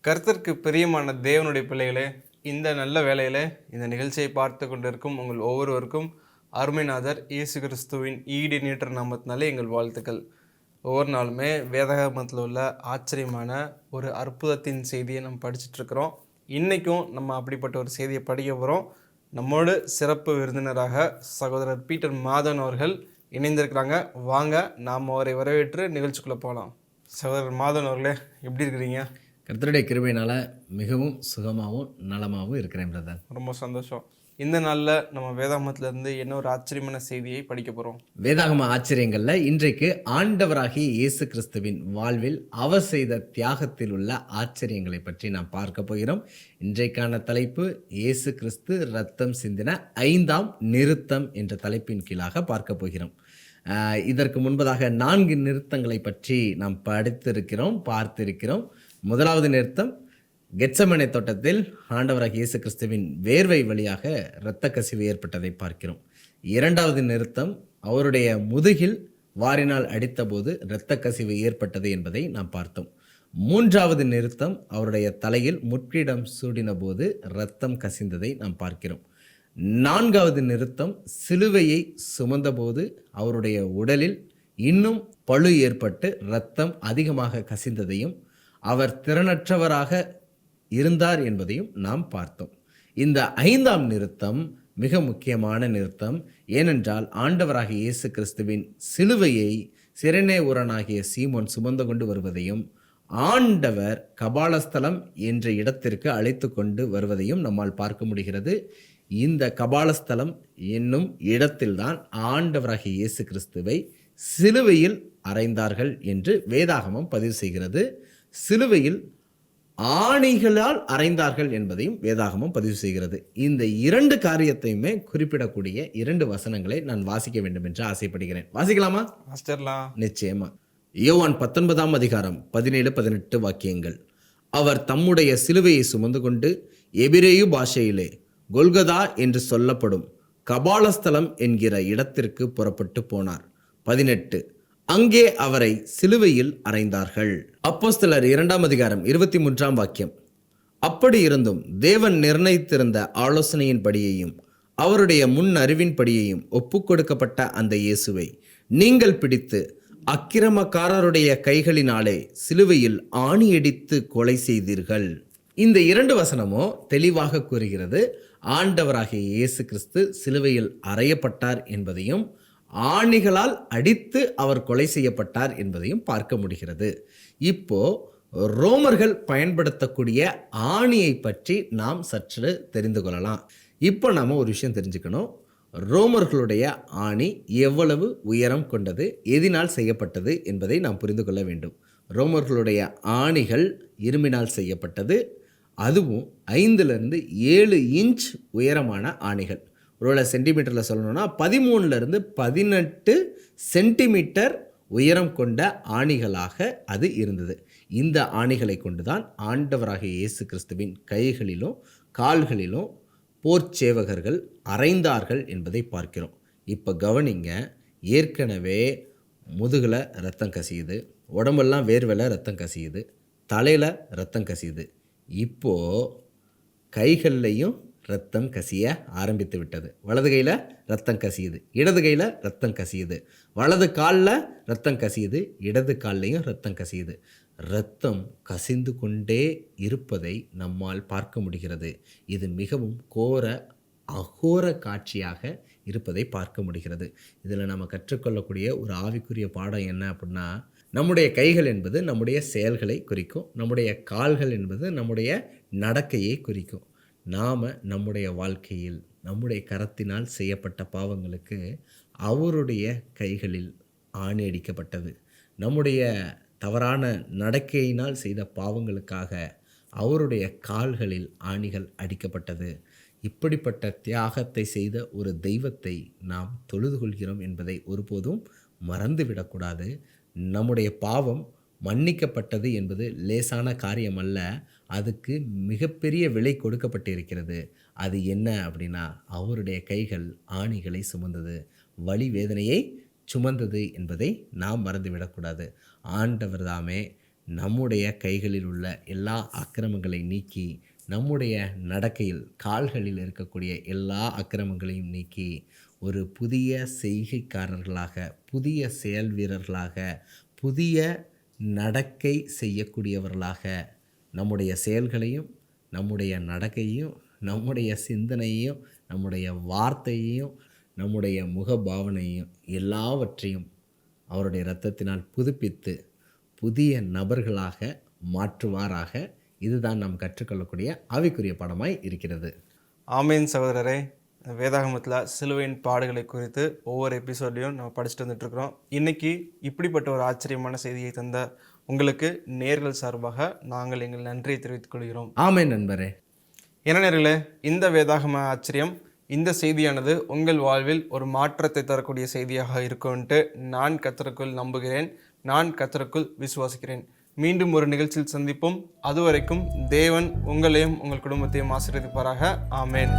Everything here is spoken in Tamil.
கர்த்தருக்கு பிரியமான தேவனுடைய பிள்ளைகளே, இந்த நல்ல வேளையிலே இந்த நிகழ்ச்சியை பார்த்து கொண்டிருக்கும் உங்கள் ஒவ்வொருவருக்கும் அருமைநாதர் இயேசு கிறிஸ்துவின் ஈடு நீற்ற நாமத்தினாலே எங்கள் வாழ்த்துக்கள். ஒவ்வொரு நாளுமே வேதாகமத்தில் உள்ள ஆச்சரியமான ஒரு அற்புதத்தின் செய்தியை நம்ம படிச்சுட்ருக்குறோம். இன்றைக்கும் நம்ம அப்படிப்பட்ட ஒரு செய்தியை படிக்க போகிறோம். நம்மோடு சிறப்பு விருந்தினராக சகோதரர் பீட்டர் மாதவன் அவர்கள் இணைந்திருக்கிறாங்க. வாங்க நாம் அவரை வரவேற்று நிகழ்ச்சிக்குள்ளே போகலாம். சகோதரர் மாதவன் அவர்களே, எப்படி இருக்கிறீங்க? கர்த்தருடைய கிருபையினால் மிகவும் சுகமாகவும் நலமாகவும் இருக்கிறேன் பிரதர். ரொம்ப சந்தோஷம். இந்த நாளில் நம்ம வேதாகமத்திலேருந்து என்ன ஒரு ஆச்சரியமான செய்தியை படிக்க போகிறோம். வேதாகம ஆச்சரியங்களில் இன்றைக்கு ஆண்டவராகிய இயேசு கிறிஸ்துவின் வாழ்வில் அவர் செய்த தியாகத்தில் உள்ள ஆச்சரியங்களை பற்றி நாம் பார்க்க போகிறோம். இன்றைக்கான தலைப்பு இயேசு கிறிஸ்து இரத்தம் சிந்தின 5ஆம் நிறுத்தம் என்ற தலைப்பின் கீழாக பார்க்க போகிறோம். இதற்கு முன்பதாக 4 நிறுத்தங்களை பற்றி நாம் பார்த்திருக்கிறோம். முதலாவது நிறுத்தம், கெத்செமனே தோட்டத்தில் ஆண்டவராகிய இயேசு கிறிஸ்துவின் வேர்வை வழியாக இரத்த கசிவு ஏற்பட்டதை பார்க்கிறோம். இரண்டாவது நிறுத்தம், அவருடைய முதுகில் வாரினால் அடித்தபோது இரத்த கசிவு ஏற்பட்டது என்பதை நாம் பார்த்தோம். மூன்றாவது நிறுத்தம், அவருடைய தலையில் முட்கிடம் சூடின போது இரத்தம் கசிந்ததை நாம் பார்க்கிறோம். நான்காவது நிறுத்தம், சிலுவையை சுமந்தபோது அவருடைய உடலில் இன்னும் பழு ஏற்பட்டு இரத்தம் அதிகமாக கசிந்ததையும் அவர் திறனற்றவராக இருந்தார் என்பதையும் நாம் பார்த்தோம். இந்த 5ஆம் நிறுத்தம் மிக முக்கியமான நிறுத்தம். ஏனென்றால் ஆண்டவராகிய இயேசு கிறிஸ்துவின் சிலுவையை சிரேனேவுரனாகிய சீமோன் சுமந்து கொண்டு வருவதையும் ஆண்டவர் கபாலஸ்தலம் என்ற இடத்திற்கு அழைத்து கொண்டு வருவதையும் நம்மால் பார்க்க முடிகிறது. இந்த கபாலஸ்தலம் என்னும் இடத்தில்தான் ஆண்டவராகிய இயேசு கிறிஸ்துவை சிலுவையில் அறைந்தார்கள் என்று வேதாகமம் பதிவு செய்கிறது. சிலுவையில் ஆணிகளால் அறைந்தார்கள் என்பதையும் வேதாகமம் பதிவு செய்கிறது. இந்த 2 காரியத்தையுமே குறிப்பிடக்கூடிய 2 வசனங்களை நான் வாசிக்க வேண்டும் என்று ஆசைப்படுகிறேன். வாசிக்கலாமா? நிச்சயமா. யோவான் 19ஆம் அதிகாரம் 17-18 வாக்கியங்கள். அவர் தம்முடைய சிலுவையை சுமந்து கொண்டு எபிரேயு பாஷையிலே கொல்கதா என்று சொல்லப்படும் கபாலஸ்தலம் என்கிற இடத்திற்கு புறப்பட்டு போனார். 18, அங்கே அவரை சிலுவையில் அறைந்தார்கள். அப்போஸ்தலர் 2ஆம் அதிகாரம் 23ஆம் வாக்கியம். அப்படி இருந்தும் தேவன் நிர்ணயித்திருந்த ஆலோசனையின்படியையும் அவருடைய முன் அறிவின்படியையும் ஒப்புக் கொடுக்கப்பட்ட அந்த இயேசுவை நீங்கள் பிடித்து அக்கிரமக்காரருடைய கைகளினாலே சிலுவையில் ஆணியடித்து கொலை செய்தீர்கள். இந்த 2 வசனமோ தெளிவாக கூறுகிறது, ஆண்டவராகிய இயேசு கிறிஸ்து சிலுவையில் அறையப்பட்டார் என்பதையும் ஆணிகளால் அடித்து அவர் கொலை செய்யப்பட்டார் என்பதையும் பார்க்க முடிகிறது. இப்போ ரோமர்கள் பயன்படுத்தக்கூடிய ஆணியை பற்றி நாம் சற்று தெரிந்து கொள்ளலாம். இப்போ நாம் ஒரு விஷயம் தெரிஞ்சுக்கணும். ரோமர்களுடைய ஆணி எவ்வளவு உயரம் கொண்டது, எதினால் செய்யப்பட்டது என்பதை நாம் புரிந்து கொள்ள வேண்டும். ரோமர்களுடைய ஆணிகள் இரும்பினால் செய்யப்பட்டது. அதுவும் 5 to 7 இன்ச் உயரமான ஆணிகள். ஒருவேளை சென்டிமீட்டரில் சொல்லணும்னா 13 to 18 சென்டிமீட்டர் உயரம் கொண்ட ஆணிகளாக அது இருந்தது. இந்த ஆணிகளை கொண்டுதான் ஆண்டவராகிய இயேசு கிறிஸ்துவின் கைகளிலும் கால்களிலும் போர்ச்சேவகர்கள் அறைந்தார்கள் என்பதை பார்க்கிறோம். இப்போ கவனிங்க, ஏற்கனவே முதுகில் ரத்தம் கசியுது, உடம்பெல்லாம் வேர்வையில் ரத்தம் கசியுது, தலையில் ரத்தம் கசியுது. இப்போது கைகள்லையும் ரத்தம் கசிய ஆரம்பித்து விட்டது. வலது கையில் ரத்தம் கசியுது, இடது கையில் ரத்தம் கசியுது, வலது காலில் ரத்தம் கசியுது, இடது கால்லையும் ரத்தம் கசியுது. இரத்தம் கசிந்து கொண்டே இருப்பதை நம்மால் பார்க்க முடிகிறது. இது மிகவும் அகோர காட்சியாக இருப்பதை பார்க்க முடிகிறது. இதில் நம்ம கற்றுக்கொள்ளக்கூடிய ஒரு ஆவிக்குரிய பாடம் என்ன அப்படின்னா, நம்முடைய கைகள் என்பது நம்முடைய செயல்களை குறிக்கும், நம்முடைய கால்கள் என்பது நம்முடைய நடக்கையை குறிக்கும். நாம் நம்முடைய வாழ்க்கையில் நம்முடைய கரத்தினால் செய்யப்பட்ட பாவங்களுக்கு அவருடைய கைகளில் ஆணி அடிக்கப்பட்டது. நம்முடைய தவறான நடக்கையினால் செய்த பாவங்களுக்காக அவருடைய கால்களில் ஆணிகள் அடிக்கப்பட்டது. இப்படிப்பட்ட தியாகத்தை செய்த ஒரு தெய்வத்தை நாம் தொழுது கொள்கிறோம் என்பதை ஒருபோதும் மறந்துவிடக்கூடாது. நம்முடைய பாவம் மன்னிக்கப்பட்டது என்பது லேசான காரியம் அல்ல. அதுக்கு மிகப்பெரிய விலை கொடுக்கப்பட்டிருக்கிறது. அது என்ன அப்படின்னா, அவருடைய கைகள் ஆணிகளை சுமந்தது, வலி வேதனையை சுமந்தது என்பதை நாம் மறந்துவிடக்கூடாது. ஆண்டவர் தாமே நம்முடைய கைகளில் உள்ள எல்லா அக்கிரமங்களை நீக்கி, நம்முடைய நடக்கையில் கால்களில் இருக்கக்கூடிய எல்லா அக்கிரமங்களையும் நீக்கி, ஒரு புதிய செய்கைக்காரர்களாக, புதிய செயல் வீரர்களாக, புதிய நடக்கை செய்யக்கூடியவர்களாக, நம்முடைய செயல்களையும் நம்முடைய நடக்கையையும் நம்முடைய சிந்தனையையும் நம்முடைய வார்த்தையையும் நம்முடைய முகபாவனையும் எல்லாவற்றையும் அவருடைய இரத்தத்தினால் புதுப்பித்து புதிய நபர்களாக மாற்றுவாராக. இதுதான் நாம் கற்றுக்கொள்ளக்கூடிய ஆவிக்குரிய பாடமாய் இருக்கிறது. ஆமீன் சகோதரரே. வேதாகமத்தில் சிலுவையின் பாடுகளை குறித்து ஒவ்வொரு எபிசோட்லையும் நம்ம படிச்சுட்டு வந்துட்டுருக்குறோம். இன்றைக்கி இப்படிப்பட்ட ஒரு ஆச்சரியமான செய்தியை தந்த உங்களுக்கு நேர்கள் சார்பாக நாங்கள் எங்கள் நன்றியை தெரிவித்துக் கொள்கிறோம். ஆமென் நண்பரே. என்ன நேர்களே, இந்த வேதாகம ஆச்சரியம், இந்த செய்தியானது உங்கள் வாழ்வில் ஒரு மாற்றத்தை தரக்கூடிய செய்தியாக இருக்கும்ன்ட்டு நான் கர்த்தருக்குள் நம்புகிறேன், நான் கர்த்தருக்குள் விசுவாசிக்கிறேன். மீண்டும் ஒரு நிகழ்ச்சியில் சந்திப்போம். அதுவரைக்கும் தேவன் உங்களையும் உங்கள் குடும்பத்தையும் ஆசீர்வதிப்பாராக. ஆமென்.